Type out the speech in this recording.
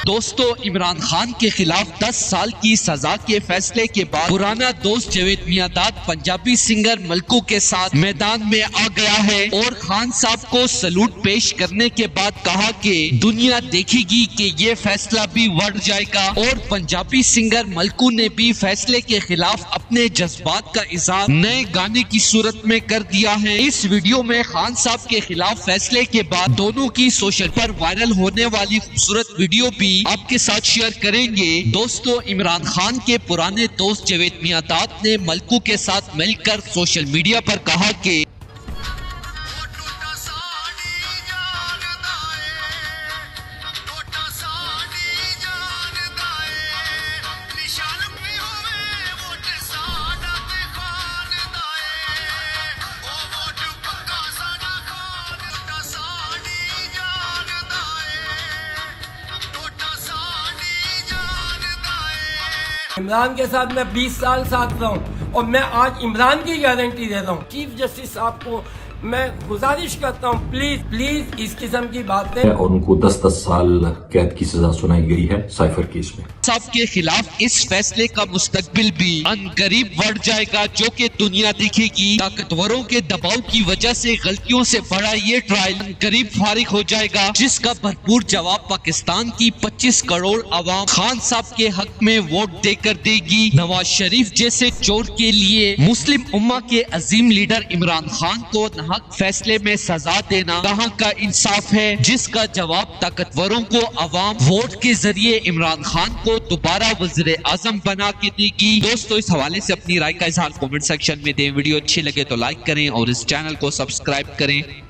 दोस्तों, इमरान खान के खिलाफ 10 साल की सजा के फैसले के बाद पुराना दोस्त जावेद मियांदाद पंजाबी सिंगर मलकू के साथ मैदान में आ गया है और खान साहब को सलूट पेश करने के बाद कहा कि दुनिया देखेगी कि ये फैसला भी बढ़ जाएगा। और पंजाबी सिंगर मलकू ने भी फैसले के खिलाफ अपने जज्बात का इजहार नए गाने की सूरत में कर दिया है। इस वीडियो में खान साहब के खिलाफ फैसले के बाद दोनों की सोशल पर वायरल होने वाली खूबसूरत वीडियो भी आपके साथ शेयर करेंगे। दोस्तों, इमरान खान के पुराने दोस्त जावेद मियांदाद ने मलकू के साथ मिलकर सोशल मीडिया पर कहा कि इमरान के साथ मैं 20 साल साथ रहा हूँ और मैं आज इमरान की गारंटी दे रहा हूँ। चीफ जस्टिस साहब को मैं गुजारिश करता हूँ, प्लीज इस किस्म की बातें। और उनको 10-10 साल कैद की सजा सुनाई गई है साइफर केस में। साहब के खिलाफ इस फैसले का मुस्तकबिल भी अनकरीब बढ़ जाएगा, जो कि दुनिया देखेगी। ताकतवरों के दबाव की वजह से गलतियों से बड़ा ये ट्रायल अनकरीब फारिग हो जाएगा, जिसका भरपूर जवाब पाकिस्तान की 25 करोड़ आवाम खान साहब के हक में वोट देकर देगी। नवाज शरीफ जैसे चोर के लिए मुस्लिम उम्मा के अजीम लीडर इमरान खान को नाहक फैसले में सजा देना कहाँ का इंसाफ है, जिसका जवाब ताकतवरों को आवाम वोट के जरिए इमरान खान को दोबारा वज़ीर आज़म बना के देगी। दोस्तों, इस हवाले से अपनी राय का इजहार कमेंट सेक्शन में दें। वीडियो अच्छी लगे तो लाइक करें और इस चैनल को सब्सक्राइब करें।